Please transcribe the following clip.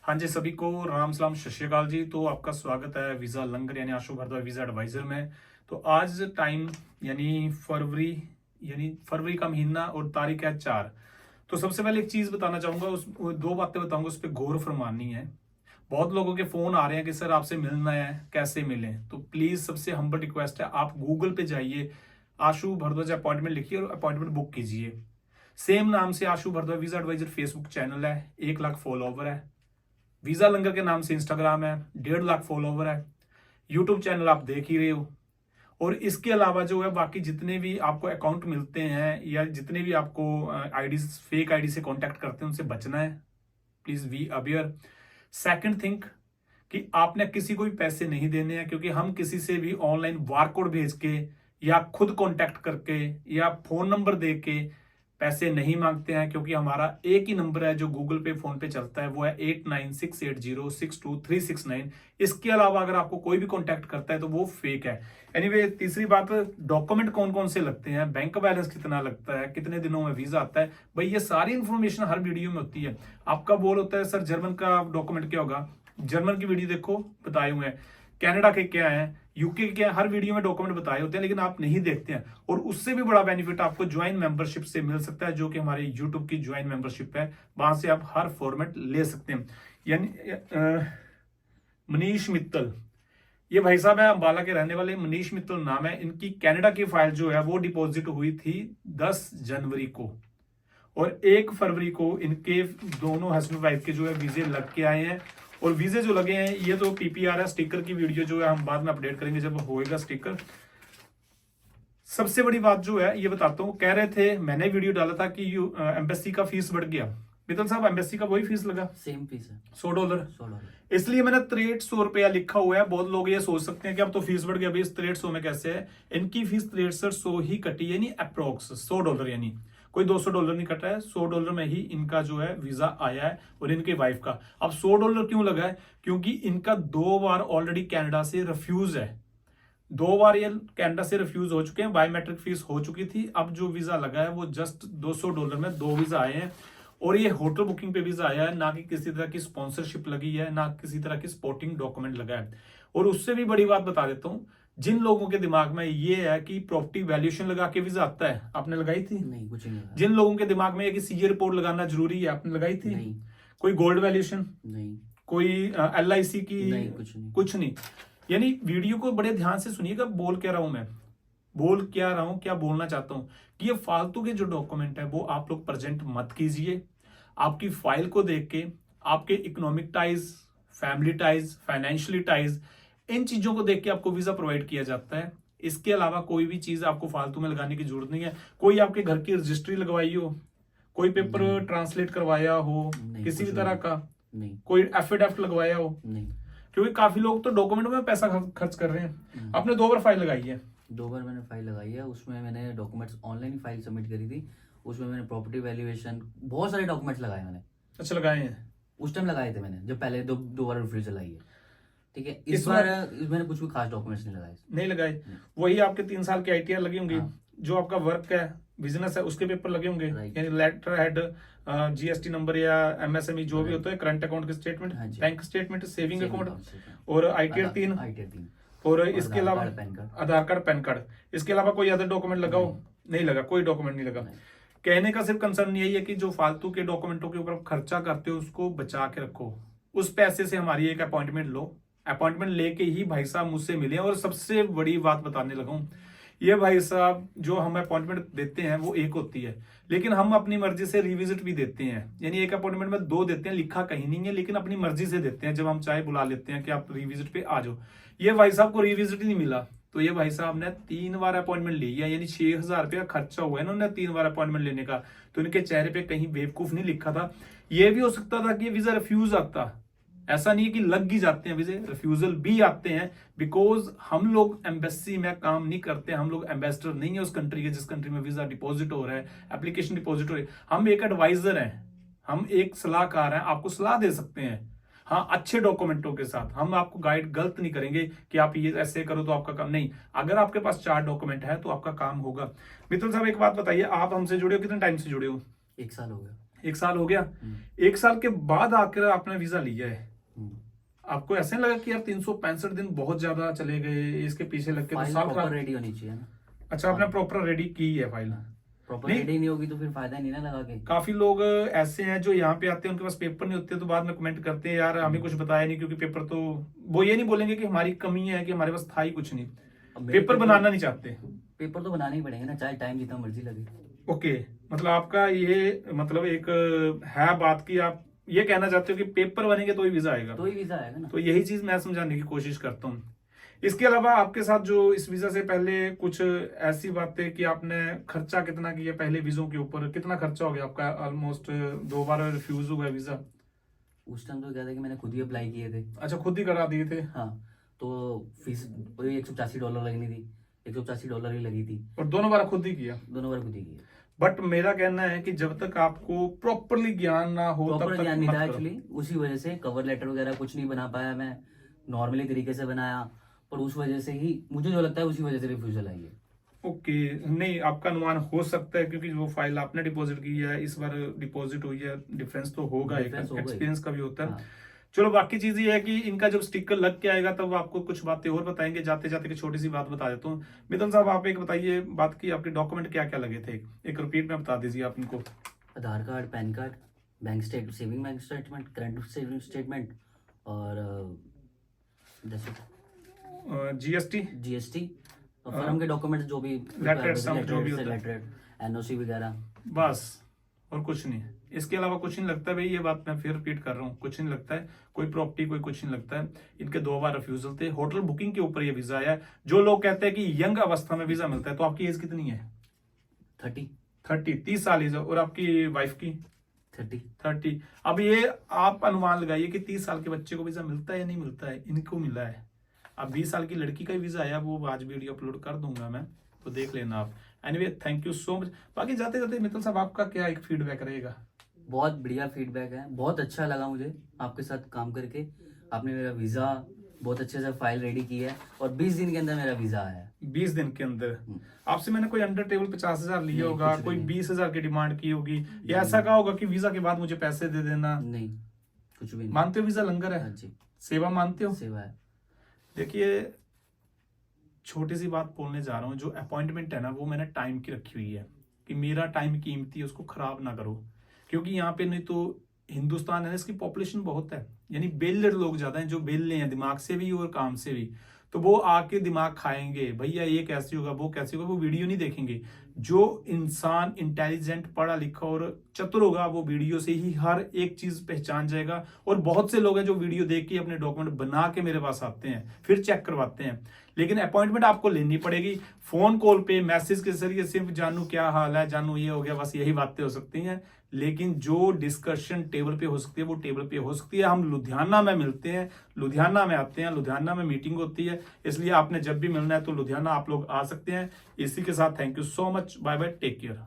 हाँ जी, सभी को राम सलाम सत श्री अकाल जी। तो आपका स्वागत है वीज़ा लंगर यानी आशु भारद्वाज वीज़ा एडवाइज़र में। तो आज टाइम यानी फरवरी का महीना और तारीख है 4। तो सबसे पहले एक चीज़ बताना चाहूँगा, उस दो बातें बताऊँगा, उस पर गौर फरमानी है। बहुत लोगों के फ़ोन आ रहे हैं कि सर आपसे मिलना है, कैसे मिलें? तो प्लीज़ सबसे हम्बल रिक्वेस्ट है, आप गूगल पे जाइए, आशु भारद्वाज अपॉइंटमेंट लिखिए और अपॉइंटमेंट बुक कीजिए। सेम नाम से Ashu Bhardwaj visa advisor Facebook channel है, 1 लाख फॉलोवर है। वीजा लंगर के नाम से इंस्टाग्राम है, 1.5 लाख फॉलोवर है। यूट्यूब चैनल आप देख ही रहे हो। और इसके अलावा जो है बाकी जितने भी आपको अकाउंट मिलते हैं या जितने भी आपको आईडी फेक आईडी से कांटेक्ट करते हैं, उनसे बचना है। Please be aware. Second think कि आपने किसी को भी पैसे नहीं देने हैं, क्योंकि हम किसी से भी ऑनलाइन बारकोड भेज के या खुद कांटेक्ट करके या फोन नंबर दे के पैसे नहीं मांगते हैं, क्योंकि हमारा एक ही नंबर है जो गूगल पे फोन पे चलता है, वो है 8968062369। इसके अलावा अगर आपको कोई भी कांटेक्ट करता है तो वो फेक है। एनीवे, तीसरी बात, डॉक्यूमेंट कौन कौन से लगते हैं, बैंक बैलेंस कितना लगता है, कितने दिनों में वीजा आता है, भाई ये सारी इंफॉर्मेशन हर वीडियो में होती है। आपका बोल होता है सर जर्मन का डॉक्यूमेंट क्या होगा, जर्मन की वीडियो देखो, बताए हुए हैं। कनाडा के क्या है, यूके के क्या है, हर वीडियो में डॉक्यूमेंट बताए होते हैं, लेकिन आप नहीं देखते हैं। और उससे भी बड़ा बेनिफिट आपको ज्वाइन मेंबरशिप से मिल सकता है, जो कि हमारे यूट्यूब की ज्वाइन मेंबरशिप है। वहां से आप हर फॉर्मेट ले सकते हैं। यानी मनीष मित्तल, ये भाई साहब है अंबाला के रहने वाले, मनीष मित्तल नाम है इनकी। कनाडा की फाइल जो है वो डिपॉजिट हुई थी 10 जनवरी को, और 1 फरवरी को इनके दोनों हस्बैंड वाइफ के जो है वीजे लग के आए हैं। और वीजे जो लगे हैं, ये तो पीपीआर है, स्टिकर की वीडियो जो है हम बाद में अपडेट करेंगे जब होएगा स्टिकर। सबसे बड़ी बात जो है ये बताता हूँ, कह रहे थे मैंने वीडियो डाला था कि एम्बेसी का फीस बढ़ गया। मित्तल साहब, एम्बेसी का वही फीस लगा, सेम फीस है, $100। 100 इसलिए मैंने 6300 लिखा हुआ है। बहुत लोग ये सोच सकते हैं कि अब तो फीस बढ़ गया, भाई 6300 में कैसे है। इनकी फीस 6300 ही कटी, यानी अप्रोक्स $100, यानी कोई $200 नहीं कटा है। $100 में ही इनका जो है वीजा आया है, और इनके वाइफ का। अब $100 क्यों लगा है? क्योंकि इनका 2 बार ऑलरेडी कनाडा से रिफ्यूज है। 2 बार ये कनाडा से रिफ्यूज हो चुके हैं, बायोमेट्रिक फीस हो चुकी थी। अब जो वीजा लगा है वो जस्ट $200 में 2 वीजा आए हैं। और ये होटल बुकिंग पे वीजा आया है, ना कि किसी तरह की स्पॉन्सरशिप लगी है, ना किसी तरह की सपोर्टिंग डॉक्यूमेंट लगा है। और उससे भी बड़ी बात बता देता हूँ, जिन लोगों के दिमाग में ये है कि प्रॉपर्टी वैल्यूएशन लगा के वीजा आता है, आपने लगाई थी? नहीं, कुछ नहीं लगा। जिन लोगों के दिमाग में है कि सीए रिपोर्ट लगाना जरूरी है, आपने लगाई थी? नहीं। कोई गोल्ड वैल्यूएशन, नहीं। कोई एलआईसी की? नहीं, कुछ नहीं। कुछ नहीं। यानी वीडियो को बड़े ध्यान से सुनिएगा, बोल क्या रहा हूं मैं, बोल क्या रहा हूं, क्या बोलना चाहता हूं कि ये फालतू के जो डॉक्यूमेंट है वो आप लोग प्रेजेंट मत कीजिए। आपकी फाइल को देख के आपके economic ties, family ties, financially ties, इन चीजों को देख के आपको वीजा प्रोवाइड किया जाता है। इसके अलावा कोई भी चीज आपको फालतू में लगाने की जरूरत नहीं है। कोई आपके घर की रजिस्ट्री लगवाई हो, कोई पेपर ट्रांसलेट करवाया हो, किसी भी तरह का, नहीं। कोई एफिडेविट लगवाया हो, नहीं। क्योंकि काफी लोग तो डॉक्यूमेंट में पैसा खर्च कर रहे हैं। आपने 2 बार फाइल लगाई है? 2 बार मैंने फाइल लगाई है, उसमें मैंने डॉक्यूमेंट्स ऑनलाइन फाइल सबमिट करी थी। उसमें मैंने प्रॉपर्टी वैल्यूएशन, बहुत सारे डॉक्यूमेंट्स लगाए मैंने। अच्छा, लगाए हैं? उस टाइम लगाए थे मैंने, जब पहले दो बार रिफ्यूजल आई है। ठीक है, इस इस बार मैंने कुछ भी खास डॉक्यूमेंट्स नहीं लगाए। नहीं लगाए। वही आपके 3 साल की आईटीआर लगी होंगी। हाँ। जो आपका वर्क है, बिजनेस है, उसके पेपर लगे होंगे, Right. यानी लेटर हेड, जीएसटी नंबर या एमएसएमई जो भी होता है, करंट अकाउंट की स्टेटमेंट, हाँ जी। Bank statement, saving Saving account, account statement, और आईटीआर 3, ITR 3 और और इसके आधार अलावा card, PAN card. Aadhaar card, PAN card. इसके अलावा कोई अदर डॉक्यूमेंट लगाओ? नहीं लगा, कोई डॉक्यूमेंट नहीं लगा। नहीं। कहने का सिर्फ कंसर्न यही है कि जो फालतू के डॉक्यूमेंटों के ऊपर खर्चा करते हो उसको बचा के रखो। उस पैसे से हमारी एक अपॉइंटमेंट लो, अपॉइंटमेंट लेके ही भाई साहब मुझसे मिले। और सबसे बड़ी बात बताने लगा हूं, ये भाई साहब जो हम अपॉइंटमेंट देते हैं वो एक होती है, लेकिन हम अपनी मर्जी से रिविजिट भी देते हैं। यानी एक अपॉइंटमेंट में 2 देते हैं, लिखा कहीं नहीं है, लेकिन अपनी मर्जी से देते हैं। जब हम चाहे बुला लेते हैं कि आप रिविजिट पे आ जाओ। ये भाई साहब को रिविजिट ही नहीं मिला, तो ये भाई साहब ने 3 बार अपॉइंटमेंट ली है, यानी 6000 रुपया खर्चा हुआ है इन्होंने 3 बार अपॉइंटमेंट लेने का। तो इनके चेहरे पे कहीं बेवकूफ नहीं लिखा था। ये भी हो सकता था कि वीजा रिफ्यूज आता, ऐसा नहीं है कि लग ही जाते हैं वीजे, रिफ्यूजल भी आते हैं। बिकॉज हम लोग एम्बेसी में काम नहीं करते, हम लोग एम्बेसडर नहीं है उस कंट्री के जिस कंट्री में वीजा डिपॉजिट हो रहा है, एप्लीकेशन डिपॉजिट हो रही है। हम एक एडवाइजर हैं, हम एक सलाहकार हैं, आपको सलाह दे सकते हैं। हाँ, अच्छे डॉक्यूमेंटों के साथ हम आपको गाइड गलत नहीं करेंगे कि आप ये ऐसे करो तो आपका काम नहीं। अगर आपके पास 4 डॉक्यूमेंट है तो आपका काम होगा। मित्तल साहब, एक बात बताइए, आप हमसे जुड़े हो, कितने टाइम से जुड़े हो? 1 साल हो गया। 1 साल हो गया। 1 साल के बाद आकर आपने वीजा लिया है, आपको ऐसे नहीं लगा कि यार 365 दिन बहुत ज्यादा चले गए, इसके पीछे लग के तो फाइल साल प्रॉपर खराब। रेडी होनी चाहिए ना। अच्छा, आपने प्रॉपर रेडी की है फाइल? प्रॉपर नहीं। रेडी नहीं होगी तो फिर फायदा नहीं ना लगा के। काफी लोग ऐसे हैं जो यहाँ पे आते हैं, उनके पास पेपर नहीं होते, तो बाद में कमेंट करते हैं यार हमें कुछ बताया नहीं, क्योंकि पेपर तो वो ये नहीं बोलेंगे कि हमारी कमी है कि हमारे पास था ही कुछ नहीं, अब मेरे पेपर बनाना नहीं चाहते। पेपर तो बनाने ही पड़ेंगे ना, चाहे टाइम जितना मर्जी लगे। ओके, मतलब आपका ये मतलब एक है बात की आप ये कहना चाहते हो कि पेपर बनेंगे तो ही वीजा आएगा। तो ही वीजा आएगा ना। तो यही चीज मैं समझाने की कोशिश करता हूँ। इसके अलावा आपके साथ जो इस वीजा से पहले कुछ ऐसी बातें कि आपने खर्चा कितना किया पहले वीजों के ऊपर, कितना खर्चा हो गया आपका? ऑलमोस्ट 2 बार रिफ्यूज हुआ वीजा। उस टाइम तो क्या था कि मैंने खुद ही अप्लाई किए थे। अच्छा, खुद ही करा दिए थे? हाँ, तो फीस वही $185 लगनी थी, $185 ही लगी थी। और दोनों बार खुद ही किया? दोनों बार खुद ही किए। बट मेरा कहना है कि जब तक आपको प्रॉपरली ज्ञान ना हो तब प्रॉपर तक ज्ञान नहीं मत था करो। एक्चुअली, उसी वजह से कवर लेटर वगैरह कुछ नहीं बना पाया मैं, नॉर्मली तरीके से बनाया, पर उस वजह से ही मुझे जो लगता है उसी वजह से रिफ्यूजल आई है। ओके, नहीं आपका अनुमान हो सकता है क्योंकि वो फाइल आपने डिपॉजिट की है, इस बार डिपॉजिट हुई है, डिफरेंस तो होगा, एक Difference होगा ही। एक्सपीरियंस का भी होता है। हाँ। चलो, बाकी चीज ये है कि इनका जब स्टिकर लग के आएगा तब आपको कुछ बातें और बताएंगे। जाते जाते की छोटी सी बात बता देता हूँ। मिथुन साहब, आप एक बताइए बात की आपके डॉक्यूमेंट क्या क्या लगे थे, एक रिपीट में बता दीजिए आप इनको। Aadhaar card, PAN card, saving bank statement, current saving statement, और जैसे जीएसटी, GST और फर्म के डॉक्यूमेंट्स जो भी लेटर जो भी होता है। लेटर, NOC वगैरह, बस, और कुछ नहीं। इसके अलावा कुछ नहीं लगता है भाई, ये बात मैं फिर रिपीट कर रहा हूँ, कुछ नहीं लगता है, कोई प्रॉपर्टी कोई कुछ नहीं लगता है। इनके 2 बार रिफ्यूजल थे, होटल बुकिंग के ऊपर ये वीजा आया है। जो लोग कहते हैं कि यंग अवस्था में वीजा मिलता है, तो आपकी एज कितनी है? 30 साल एज। और आपकी वाइफ की? 30। अब ये आप अनुमान लगाइए कि 30 साल के बच्चे को वीजा मिलता है या नहीं मिलता है? इनको मिला है। अब 20 साल की लड़की का वीजा आया, वो आज वीडियो अपलोड कर दूंगा मैं, तो देख लेना आप। Anyway, thank you so much. बाकी जाते जाते मित्तल साहब, आपका क्या एक फीडबैक रहेगा? बहुत बढ़िया फीडबैक है, बहुत अच्छा लगा मुझे आपके साथ काम करके। आपने मेरा वीज़ा बहुत अच्छे से फाइल रेडी की है और 20 दिन के अंदर मेरा वीज़ा आया है। 20 दिन के अंदर? आपसे मैंने कोई अंडर टेबल 50,000 लिया होगा, कोई 20,000 की डिमांड की होगी, या ऐसा कहा होगा कि वीजा के बाद मुझे पैसे दे देना? नहीं, कुछ भी नहीं। मानते हो वीजा लंगर है? हाँ जी, सेवा मानते हो? सेवा है। देखिए, छोटी सी बात बोलने जा रहा हूँ। जो अपॉइंटमेंट है ना, वो मैंने टाइम की रखी हुई है कि मेरा टाइम कीमती है, उसको खराब ना करो। क्योंकि यहाँ पे नहीं तो हिंदुस्तान है ना, इसकी पॉपुलेशन बहुत है, यानी बेलर लोग ज्यादा हैं, जो बेलने हैं दिमाग से भी और काम से भी। तो वो आके दिमाग खाएंगे, भैया ये कैसे होगा, वो कैसे होगा, वो वीडियो नहीं देखेंगे। जो इंसान इंटेलिजेंट, पढ़ा लिखा और चतुर होगा, वो वीडियो से ही हर एक चीज पहचान जाएगा। और बहुत से लोग हैं जो वीडियो देख के अपने डॉक्यूमेंट बना के मेरे पास आते हैं, फिर चेक करवाते हैं। लेकिन अपॉइंटमेंट आपको लेनी पड़ेगी। फोन कॉल पे, मैसेज के जरिए सिर्फ जानू क्या हाल है, जानू ये हो गया, बस यही बातें हो सकती हैं। लेकिन जो डिस्कशन टेबल पे हो सकती है, वो टेबल पे हो सकती है। हम लुधियाना में मिलते हैं, लुधियाना में आते हैं, लुधियाना में मीटिंग होती है। इसलिए आपने जब भी मिलना है तो लुधियाना आप लोग आ सकते हैं। इसी के साथ thank you so much, bye bye, take care.